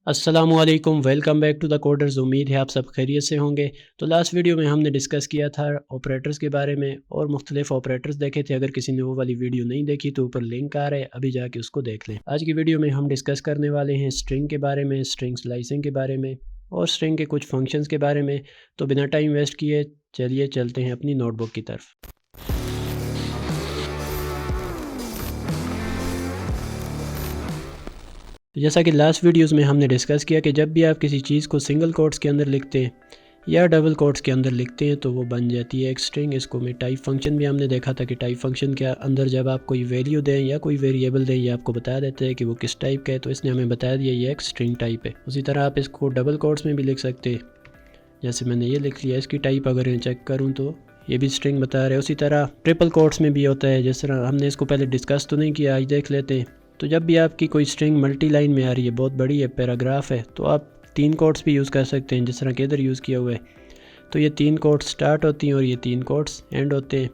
अस्सलामुअलैकुम, welcome back to the coders. उम्मीद है आप सब खैरियत से होंगे। तो लास्ट वीडियो में हमने डिस्कस किया था ऑपरेटर्स के बारे में और मुख्तलिफ ऑपरेटर्स देखे थे। अगर किसी ने वो वाली वीडियो नहीं देखी तो ऊपर लिंक आ रहा है, अभी जाके उसको देख लें। आज की वीडियो में हम डिस्कस करने वाले हैं स्ट्रिंग के बारे में, स्ट्रिंग स्लाइसिंग के बारे में और स्ट्रिंग के कुछ फंक्शंस के बारे में। तो बिना टाइम वेस्ट किए चलिए चलते हैं अपनी नोटबुक की तरफ। तो जैसा कि लास्ट वीडियोस में हमने डिस्कस किया कि जब भी आप किसी चीज़ को सिंगल कोट्स के अंदर लिखते हैं या डबल कोट्स के अंदर लिखते हैं तो वो बन जाती है एक स्ट्रिंग। इसको में टाइप फंक्शन भी हमने देखा था कि टाइप फंक्शन के अंदर जब आप कोई वैल्यू दें या कोई वेरिएबल दें, ये आपको बता देते हैं कि वो किस टाइप का है। तो इसने हमें बताया दिया ये एक स्ट्रिंग टाइप है। उसी तरह आप इसको डबल कोट्स में भी लिख सकते हैं, जैसे मैंने ये लिख लिया। इसकी टाइप अगर मैं चेक करूँ तो ये भी स्ट्रिंग बता रहे हैं। उसी तरह ट्रिपल कोट्स में भी होता है, जिस तरह हमने इसको पहले डिस्कस तो नहीं किया, आज देख लेते हैं। तो जब भी आपकी कोई स्ट्रिंग मल्टी लाइन में आ रही है, बहुत बड़ी है, पैराग्राफ है, तो आप 3 कोट्स भी यूज़ कर सकते हैं, जिस तरह के इधर यूज़ किया हुआ है। तो ये 3 कोट्स स्टार्ट होती हैं और ये 3 कोट्स एंड होते हैं।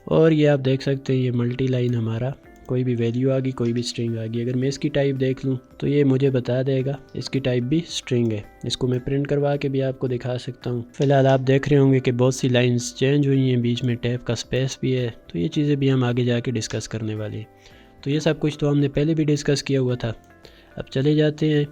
और ये आप देख सकते हैं, ये मल्टी लाइन हमारा कोई भी वैल्यू आ गई, कोई भी स्ट्रिंग आ गई। अगर मैं इसकी टाइप देख लूँ तो ये मुझे बता देगा इसकी टाइप भी स्ट्रिंग है। इसको मैं प्रिंट करवा के भी आपको दिखा सकता हूँ। फिलहाल आप देख रहे होंगे कि बहुत सी लाइंस चेंज हुई हैं, बीच में टैब का स्पेस भी है। तो ये चीज़ें भी हम आगे जाके डिस्कस करने वाले हैं। तो ये सब कुछ तो हमने पहले भी डिस्कस किया हुआ था। अब चले जाते हैं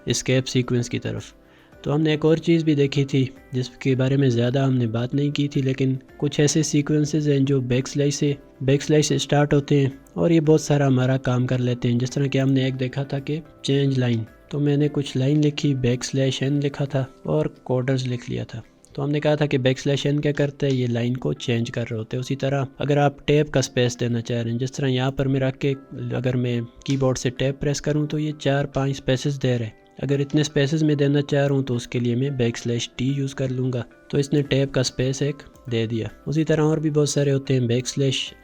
एस्केप सीक्वेंस की तरफ। तो हमने एक और चीज़ भी देखी थी जिसके बारे में ज़्यादा हमने बात नहीं की थी, लेकिन कुछ ऐसे सीक्वेंसेस हैं जो बैकस्लैश से स्टार्ट होते हैं और ये बहुत सारा हमारा काम कर लेते हैं। जिस तरह कि हमने एक देखा था कि चेंज लाइन, तो मैंने कुछ लाइन लिखी, बैकस्लैश n लिखा था और कोडर्स लिख लिया था। तो हमने कहा था कि बैकस्लैश n क्या करता है, ये लाइन को चेंज कर रहे होते हैं। उसी तरह अगर आप टैब का स्पेस देना चाह रहे हैं, जिस तरह यहाँ पर मैं रख के अगर मैं कीबोर्ड से टैब प्रेस करूँ तो ये 4-5 स्पेसेस दे रहे हैं। अगर इतने स्पेसेस में देना चाह रहा हूँ तो उसके लिए मैं _t यूज़ कर लूँगा। तो इसने टैब का स्पेस एक दे दिया। उसी तरह और भी बहुत सारे होते हैं,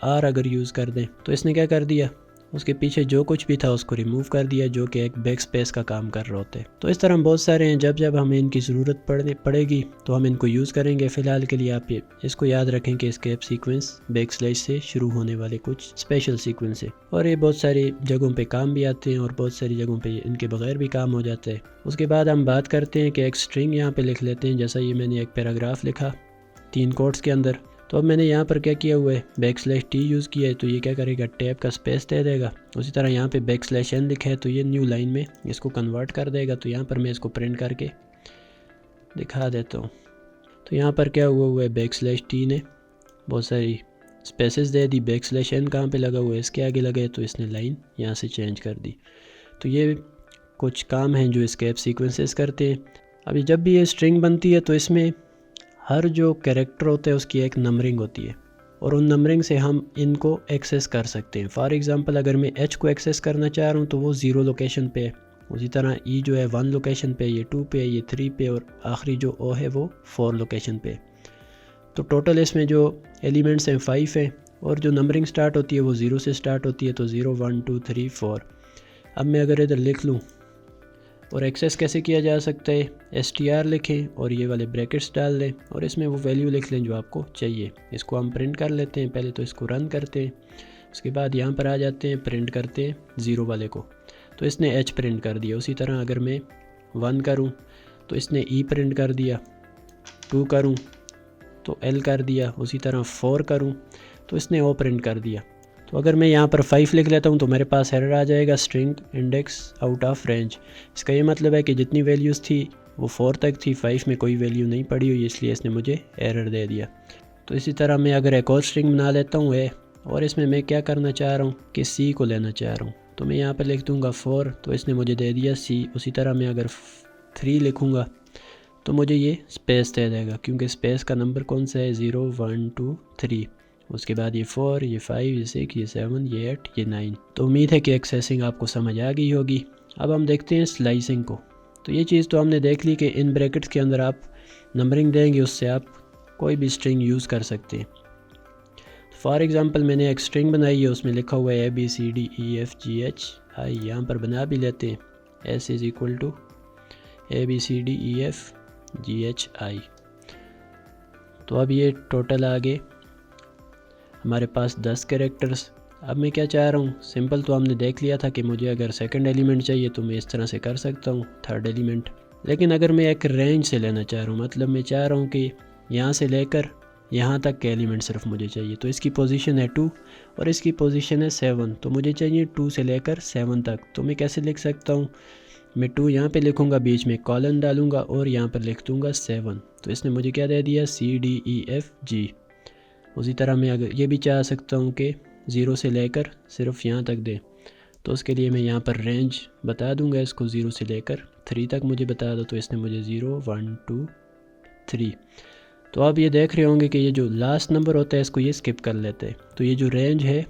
_r अगर यूज़ कर दें तो इसने क्या कर दिया, उसके पीछे जो कुछ भी था उसको रिमूव कर दिया, जो कि एक बैक स्पेस का काम कर रहे होते हैं। तो इस तरह बहुत सारे हैं, जब जब हमें इनकी ज़रूरत पड़ेगी तो हम इनको यूज़ करेंगे। फ़िलहाल के लिए आप इसको याद रखें कि एस्केप सीक्वेंस बैकस्लैश से शुरू होने वाले कुछ स्पेशल सीक्वेंस है और ये बहुत सारी जगहों पे काम भी आते हैं और बहुत सारी जगहों पे इनके बगैर भी काम हो जाता है। उसके बाद हम बात करते हैं कि एक स्ट्रिंग यहाँ पे लिख लेते हैं। जैसा ये मैंने एक पैराग्राफ लिखा 3 कोट्स के अंदर, तो अब मैंने यहाँ पर क्या किया हुआ है, _t यूज़ किया है। तो ये क्या करेगा, टैब का स्पेस दे देगा। उसी तरह यहाँ पे _n लिखा है तो ये न्यू लाइन में इसको कन्वर्ट कर देगा। तो यहाँ पर मैं इसको प्रिंट करके दिखा देता हूँ। तो यहाँ पर क्या हुआ है, _t ने बहुत सारी स्पेसेस दे दी। _n कहाँ पे लगा हुआ है, इसके आगे लगा है, तो इसने लाइन यहाँ से चेंज कर दी। तो ये कुछ काम हैं जो एस्केप सीक्वेंसेस करते हैं। अभी जब भी ये स्ट्रिंग बनती है तो इसमें हर जो कैरेक्टर होता है उसकी एक नंबरिंग होती है और उन नंबरिंग से हम इनको एक्सेस कर सकते हैं। फॉर एग्जांपल अगर मैं h को एक्सेस करना चाह रहा हूँ तो वो 0 लोकेशन पे है। उसी तरह e जो है 1 लोकेशन पे, ये 2 पे, ये 3 पे और आखिरी जो o है वो 4 लोकेशन पे। तो टोटल इसमें जो एलिमेंट्स हैं 5 हैं और जो नंबरिंग स्टार्ट होती है वो 0 से स्टार्ट होती है। तो 0 1 2 3 4। अब मैं अगर इधर लिख लूँ और एक्सेस कैसे किया जा सकता है, str लिखें और ये वाले ब्रैकेट्स डाल दें और इसमें वो वैल्यू लिख लें जो आपको चाहिए। इसको हम प्रिंट कर लेते हैं। पहले तो इसको रन करते हैं, उसके बाद यहाँ पर आ जाते हैं, प्रिंट करते हैं 0 वाले को। तो इसने h प्रिंट कर दिया। उसी तरह अगर मैं 1 करूँ तो इसने e प्रिंट कर दिया, 2 करूँ तो l कर दिया, उसी तरह 4 करूँ तो इसने o प्रिंट कर दिया। तो अगर मैं यहाँ पर 5 लिख लेता हूँ तो मेरे पास एरर आ जाएगा, string index out of range. इसका ये मतलब है कि जितनी वैल्यूज़ थी वो 4 तक थी, 5 में कोई वैल्यू नहीं पड़ी हुई, इसलिए इसने मुझे एरर दे दिया। तो इसी तरह मैं अगर एक और स्ट्रिंग बना लेता हूँ है और इसमें मैं क्या करना चाह रहा हूँ कि c को लेना चाह रहा हूँ, तो मैं यहाँ पर लिख दूँगा 4, तो इसने मुझे दे दिया c। उसी तरह मैं अगर 3 लिखूँगा तो मुझे ये स्पेस दे देगा, क्योंकि स्पेस का नंबर कौन सा है, 0 1 2 3। उसके बाद ये 4, ये 5, ये 6, ये 7, ये 8, ये 9। तो उम्मीद है कि एक्सेसिंग आपको समझ आ गई होगी। अब हम देखते हैं स्लाइसिंग को। तो ये चीज़ तो हमने देख ली कि इन ब्रैकेट्स के अंदर आप नंबरिंग देंगे, उससे आप कोई भी स्ट्रिंग यूज़ कर सकते हैं। फॉर एग्ज़ाम्पल मैंने एक स्ट्रिंग बनाई है, उसमें लिखा हुआ है ABCDEFGHI। यहाँ पर बना भी लेते हैं, S = ABCDEFGHI। तो अब ये टोटल आ गए हमारे पास 10 कैरेक्टर्स अब मैं क्या चाह रहा हूँ, सिंपल तो हमने देख लिया था कि मुझे अगर सेकंड एलिमेंट चाहिए तो मैं इस तरह से कर सकता हूँ थर्ड एलिमेंट। लेकिन अगर मैं एक रेंज से लेना चाह रहा हूँ, मतलब मैं चाह रहा हूँ कि यहाँ से लेकर यहाँ तक के एलिमेंट सिर्फ मुझे चाहिए, तो इसकी पोजीशन है 2 और इसकी पोजीशन है 7, तो मुझे चाहिए 2 से लेकर 7 तक। तो मैं कैसे लिख सकता हूँ, मैं 2 यहाँ पे लिखूँगा, बीच में कॉलन डालूँगा और यहाँ पर लिख दूँगा 7। तो इसने मुझे क्या दे दिया, CDEFG। उसी तरह मैं अगर ये भी चाह सकता हूँ कि 0 से लेकर सिर्फ यहाँ तक दे, तो उसके लिए मैं यहाँ पर रेंज बता दूँगा इसको, 0 से लेकर 3 तक मुझे बता दो। तो इसने मुझे 0 1 2 3। तो आप ये देख रहे होंगे कि ये जो लास्ट नंबर होता है इसको ये स्किप कर लेते हैं। तो ये जो रेंज है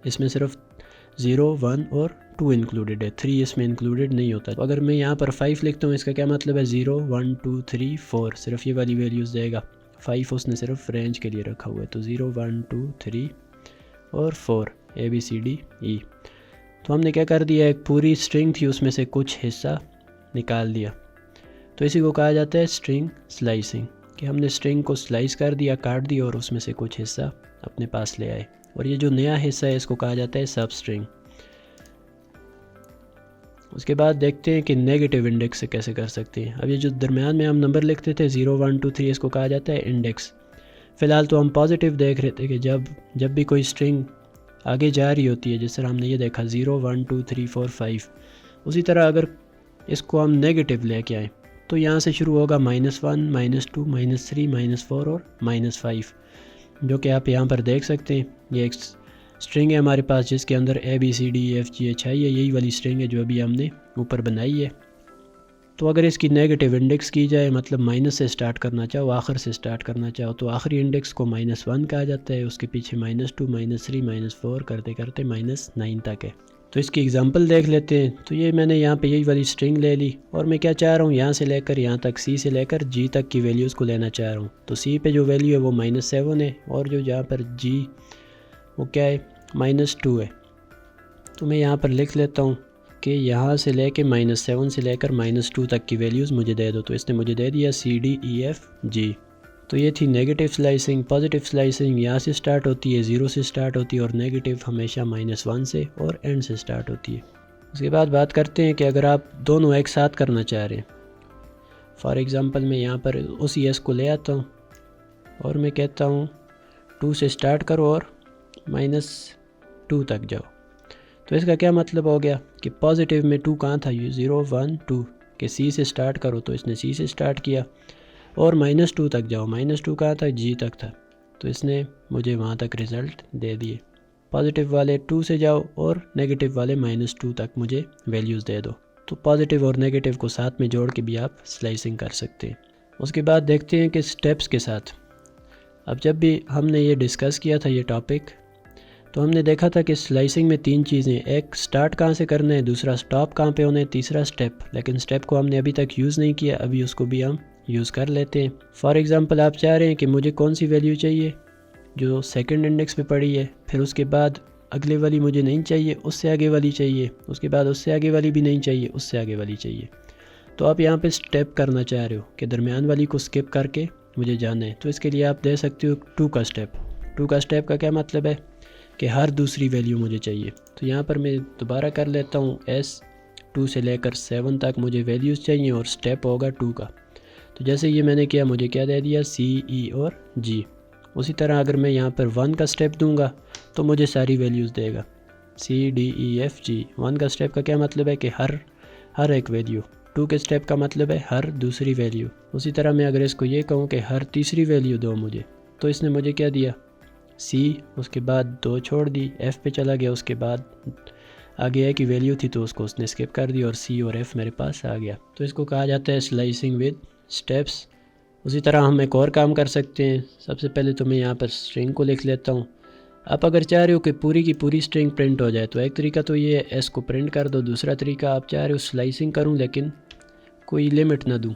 इसमें सिर्फ 0 1 और 2 इंक्लूडेड है, 3 इसमें इंक्लूडेड नहीं होता। तो अगर मैं यहाँ पर 5 लिखता हूँ, इसका क्या मतलब है, 0 1 2 3 4, सिर्फ ये वाली वैल्यूज़ देगा। 5 उसने सिर्फ रेंज के लिए रखा हुआ है। तो 0 1 2 3 और 4 ABCDE। तो हमने क्या कर दिया, एक पूरी स्ट्रिंग थी उसमें से कुछ हिस्सा निकाल दिया। तो इसी को कहा जाता है स्ट्रिंग स्लाइसिंग, कि हमने स्ट्रिंग को स्लाइस कर दिया, काट दिया और उसमें से कुछ हिस्सा अपने पास ले आए। और ये जो नया हिस्सा है इसको कहा जाता है सब स्ट्रिंग। उसके बाद देखते हैं कि नेगेटिव इंडेक्स से कैसे कर सकते हैं। अब ये जो दरमियान में हम नंबर लिखते थे 0 1 2 3, इसको कहा जाता है इंडेक्स। फ़िलहाल तो हम पॉजिटिव देख रहे थे कि जब भी कोई स्ट्रिंग आगे जा रही होती है, जिस तरह हमने ये देखा 0 1 2 3 4 5, उसी तरह अगर इसको हम नेगेटिव लेके आएँ तो यहाँ से शुरू होगा -1 -2 -3 -4 और -5, जो कि आप यहाँ पर देख सकते हैं। ये एक स्ट्रिंग है हमारे पास जिसके अंदर ABCDEFGH है, यही वाली स्ट्रिंग है जो अभी हमने ऊपर बनाई है। तो अगर इसकी नेगेटिव इंडेक्स की जाए, मतलब माइनस से स्टार्ट करना चाहो, आखिर से स्टार्ट करना चाहो, तो आखिरी इंडेक्स को -1 कहा जाता है, उसके पीछे -2 -3 -4 करते करते -9 तक है। तो इसकी एग्जांपल देख लेते हैं। तो ये मैंने यहाँ पे यही वाली स्ट्रिंग ले ली और मैं क्या चाह रहा हूँ, यहाँ से लेकर यहाँ तक, C से लेकर G तक की वैल्यूज़ को लेना चाह रहा हूँ। तो C पे जो वैल्यू है वो -7 है और जो यहाँ पर G वो क्या है, -2 है। तो मैं यहाँ पर लिख लेता हूँ कि यहाँ से लेके -7 से लेकर -2 तक की वैल्यूज़ मुझे दे दो। तो इसने मुझे दे दिया CDEFG। तो ये थी नेगेटिव स्लाइसिंग। पॉजिटिव स्लाइसिंग यहाँ से स्टार्ट होती है, 0 से स्टार्ट होती है, और नेगेटिव हमेशा -1 से और एंड से स्टार्ट होती है। उसके बाद बात करते हैं कि अगर आप दोनों एक साथ करना चाह रहे हैं, फॉर एग्ज़ाम्पल मैं यहाँ पर उसी S को ले आता हूँ और मैं कहता हूँ 2 से स्टार्ट करो और -2 तक जाओ। तो इसका क्या मतलब हो गया कि पॉजिटिव में 2 कहाँ था, 0 1 2 के C से स्टार्ट करो, तो इसने C से स्टार्ट किया, और -2 तक जाओ, -2 कहाँ था, G तक था, तो इसने मुझे वहाँ तक रिज़ल्ट दे दिए। पॉजिटिव वाले 2 से जाओ और नेगेटिव वाले -2 तक मुझे वैल्यूज़ दे दो। तो पॉजिटिव और नेगेटिव को साथ में जोड़ के भी आप स्लाइसिंग कर सकते हैं। उसके बाद देखते हैं कि स्टेप्स के साथ, अब जब भी हमने ये डिस्कस किया था ये टॉपिक, तो हमने देखा था कि स्लाइसिंग में 3 चीज़ें, एक स्टार्ट कहाँ से करना है, दूसरा स्टॉप कहाँ पे होना है, तीसरा स्टेप। लेकिन स्टेप को हमने अभी तक यूज़ नहीं किया, अभी उसको भी हम यूज़ कर लेते हैं। फॉर एग्ज़ाम्पल आप चाह रहे हैं कि मुझे कौन सी वैल्यू चाहिए जो सेकंड इंडेक्स पे पड़ी है, फिर उसके बाद अगले वाली मुझे नहीं चाहिए, उससे आगे वाली चाहिए, उसके बाद उससे आगे वाली भी नहीं चाहिए, उससे आगे वाली चाहिए। तो आप यहाँ पे स्टेप करना चाह रहे हो कि दरमियान वाली को स्किप करके मुझे जाना है, तो इसके लिए आप दे सकते हो 2 का स्टेप। 2 का स्टेप का क्या मतलब है कि हर दूसरी वैल्यू मुझे चाहिए। तो यहाँ पर मैं दोबारा कर लेता हूँ S, 2 से लेकर 7 तक मुझे वैल्यूज़ चाहिए और स्टेप होगा 2 का। तो जैसे ये मैंने किया, मुझे क्या दे दिया, C, E और G। उसी तरह अगर मैं यहाँ पर 1 का स्टेप दूंगा तो मुझे सारी वैल्यूज़ देगा, C D E F G। 1 का स्टेप का क्या मतलब है कि हर एक वैल्यू। 2 के स्टेप का मतलब है हर दूसरी वैल्यू। उसी तरह मैं अगर इसको ये कहूँ कि हर तीसरी वैल्यू दो मुझे, तो इसने मुझे क्या दिया, C, उसके बाद 2 छोड़ दी, F पे चला गया, उसके बाद आगे की वैल्यू थी तो उसको उसने स्किप कर दी और C और F मेरे पास आ गया। तो इसको कहा जाता है स्लाइसिंग विद स्टेप्स। उसी तरह हम एक और काम कर सकते हैं। सबसे पहले तो मैं यहाँ पर स्ट्रिंग को लिख लेता हूँ। आप अगर चाह रहे हो कि पूरी की पूरी स्ट्रिंग प्रिंट हो जाए तो एक तरीका तो ये S को प्रिंट कर दो, दूसरा तरीका आप चाह रहे हो स्लाइसिंग करूँ लेकिन कोई लिमिट ना दूँ,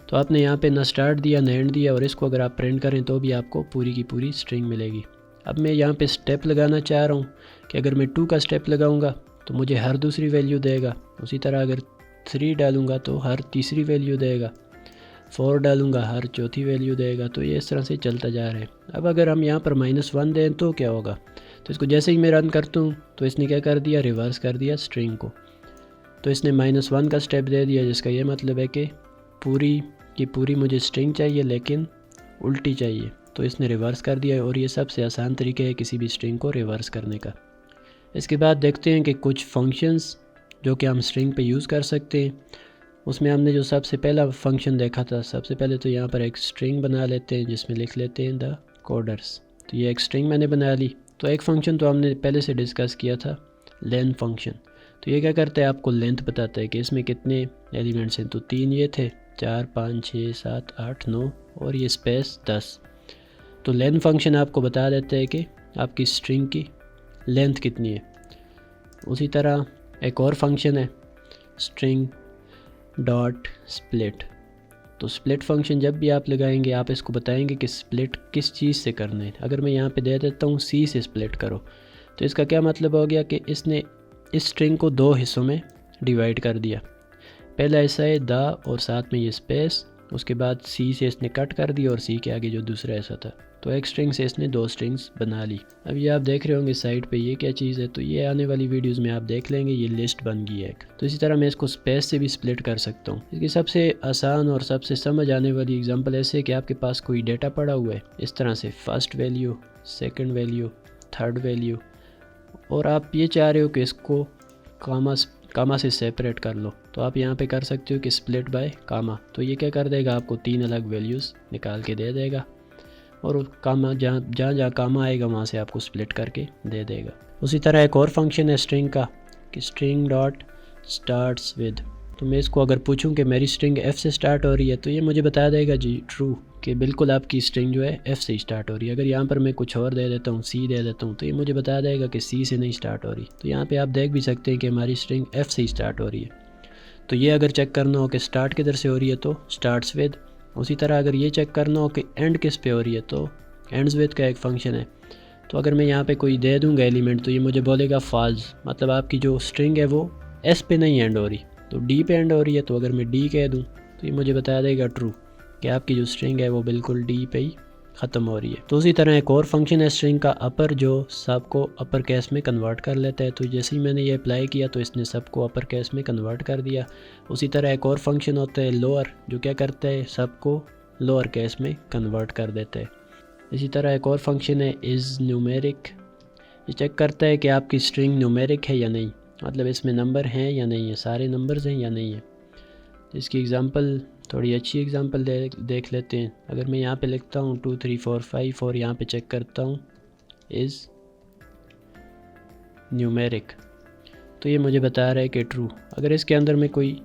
तो आपने यहाँ पे ना स्टार्ट दिया ना एंड दिया, और इसको अगर आप प्रिंट करें तो भी आपको पूरी की पूरी स्ट्रिंग मिलेगी। अब मैं यहाँ पे स्टेप लगाना चाह रहा हूँ कि अगर मैं 2 का स्टेप लगाऊंगा तो मुझे हर दूसरी वैल्यू देगा, उसी तरह अगर 3 डालूंगा तो हर तीसरी वैल्यू देगा, 4 डालूंगा हर चौथी वैल्यू देगा। तो ये इस तरह से चलता जा रहा है। अब अगर हम यहाँ पर -1 दें तो क्या होगा, तो इसको जैसे ही मैं रन करता हूँ तो इसने क्या कर दिया, रिवर्स कर दिया स्ट्रिंग को। तो इसने -1 का स्टेप दे दिया, जिसका ये मतलब है कि पूरी की पूरी मुझे स्ट्रिंग चाहिए लेकिन उल्टी चाहिए, तो इसने रिवर्स कर दिया। और ये सबसे आसान तरीका है किसी भी स्ट्रिंग को रिवर्स करने का। इसके बाद देखते हैं कि कुछ फंक्शंस जो कि हम स्ट्रिंग पे यूज़ कर सकते हैं। उसमें हमने जो सबसे पहला फंक्शन देखा था, सबसे पहले तो यहाँ पर एक स्ट्रिंग बना लेते हैं जिसमें लिख लेते हैं द कोडर्स। तो ये एक स्ट्रिंग मैंने बना ली। तो एक फ़ंक्शन तो हमने पहले से डिस्कस किया था, लेंथ फंक्शन। तो ये क्या करता है, आपको लेंथ बताता है कि इसमें कितने एलिमेंट्स हैं। तो 3 ये थे, 4 5 6 7 8 9 और ये स्पेस 10। तो लेंथ फंक्शन आपको बता देता है कि आपकी स्ट्रिंग की लेंथ कितनी है। उसी तरह एक और फंक्शन है स्ट्रिंग डॉट स्प्लिट। तो स्प्लिट फंक्शन जब भी आप लगाएंगे आप इसको बताएंगे कि स्प्लिट किस चीज़ से करना है। अगर मैं यहाँ पे दे देता हूँ सी से स्प्लिट करो, तो इसका क्या मतलब हो गया कि इसने इस स्ट्रिंग को 2 हिस्सों में डिवाइड कर दिया। पहला हिस्सा है द और साथ में ये स्पेस, उसके बाद सी से इसने कट कर दिया और सी के आगे जो दूसरा हिस्सा था। तो एक स्ट्रिंग से इसने 2 स्ट्रिंग्स बना ली। अब ये आप देख रहे होंगे साइड पे ये क्या चीज़ है, तो ये आने वाली वीडियोस में आप देख लेंगे, ये लिस्ट बन गई है एक। तो इसी तरह मैं इसको स्पेस से भी स्प्लिट कर सकता हूँ। इसकी सबसे आसान और सबसे समझ आने वाली एग्जांपल ऐसे है कि आपके पास कोई डेटा पड़ा हुआ है इस तरह से, first value, second value, third value, और आप ये चाह रहे हो कि इसको कामा से सेपरेट कर लो। तो आप यहाँ पे कर सकते हो कि स्प्लिट बाय कामा। तो ये क्या कर देगा, आपको 3 अलग वैल्यूज़ निकाल के दे देगा और कामा जहाँ कामा आएगा वहाँ से आपको स्प्लिट करके दे देगा। उसी तरह एक और फंक्शन है स्ट्रिंग का कि स्ट्रिंग डॉट स्टार्ट्स विद। तो मैं इसको अगर पूछूं कि मेरी स्ट्रिंग F से स्टार्ट हो रही है, तो ये मुझे बता देगा जी ट्रू कि बिल्कुल आपकी स्ट्रिंग जो है F से ही स्टार्ट हो रही है। अगर यहाँ पर मैं कुछ और दे देता हूँ, C दे देता हूँ, तो ये मुझे बता देगा कि C से नहीं स्टार्ट हो रही। तो यहाँ पे आप देख भी सकते हैं कि हमारी स्ट्रिंग F से ही स्टार्ट हो रही है। तो ये अगर चेक करना हो कि स्टार्ट किधर से हो रही है तो स्टार्ट्स विद। उसी तरह अगर ये चेक करना हो कि एंड किस पे हो रही है तो एंड्स विद का एक फंक्शन है। तो अगर मैं यहाँ पे कोई दे दूँगा एलिमेंट, तो ये मुझे बोलेगा फॉल्स, मतलब आपकी जो स्ट्रिंग है वो S पे नहीं एंड हो रही, तो D पे एंड हो रही है। तो अगर मैं D कह दूँ तो ये मुझे बता देगा ट्रू कि आपकी जो स्ट्रिंग है वो बिल्कुल D पे ही ख़त्म हो रही है। तो उसी तरह एक और फंक्शन है स्ट्रिंग का अपर, जो सबको अपर केस में कन्वर्ट कर लेता है। तो जैसे ही मैंने ये अप्लाई किया तो इसने सबको अपर केस में कन्वर्ट कर दिया। उसी तरह एक और फंक्शन होता है लोअर, जो क्या करता है, सबको लोअर केस में कन्वर्ट कर देता है। इसी तरह एक और फंक्शन है इज़ न्यूमेरिक। ये चेक करता है कि आपकी स्ट्रिंग न्यूमेरिक है या नहीं, मतलब इसमें नंबर हैं या नहीं है, सारे नंबर्स हैं या नहीं है। तो इसकी एग्ज़ाम्पल, थोड़ी अच्छी एग्ज़ाम्पल देख लेते हैं। अगर मैं यहाँ पे लिखता हूँ 2 3 4 5 और यहाँ पे चेक करता हूँ इज़ न्यूमेरिक, तो ये मुझे बता रहा है कि ट्रू। अगर इसके अंदर मैं कोई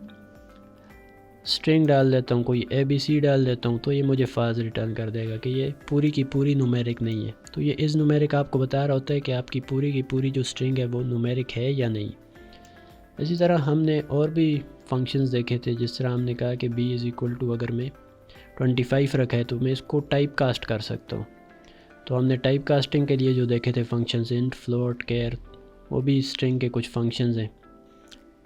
स्ट्रिंग डाल देता हूँ, कोई ABC डाल देता हूँ, तो ये मुझे फॉल्स रिटर्न कर देगा कि ये पूरी की पूरी न्यूमेरिक नहीं है। तो ये इज़ न्यूमेरिक आपको बता रहा होता है कि आपकी पूरी की पूरी जो स्ट्रिंग है वो न्यूमेरिक है या नहीं। इसी तरह हमने और भी फंक्शंस देखे थे, जिस तरह हमने कहा कि b = अगर मैं 25 रखा है तो मैं इसको टाइप कास्ट कर सकता हूँ। तो हमने टाइप कास्टिंग के लिए जो देखे थे फंक्शंस, इंट, फ्लोट, केयर, वो भी स्ट्रिंग के कुछ फंक्शंस हैं।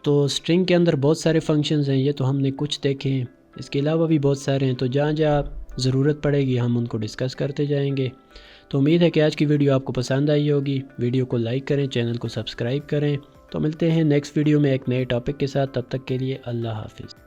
तो स्ट्रिंग के अंदर बहुत सारे फंक्शंस हैं, ये तो हमने कुछ देखे हैं, इसके अलावा भी बहुत सारे हैं। तो जहाँ जहाँ ज़रूरत पड़ेगी हम उनको डिस्कस करते जाएंगे। तो उम्मीद है कि आज की वीडियो आपको पसंद आई होगी। वीडियो को लाइक करें, चैनल को सब्सक्राइब करें। तो मिलते हैं नेक्स्ट वीडियो में एक नए टॉपिक के साथ, तब तक के लिए अल्लाह हाफिज़।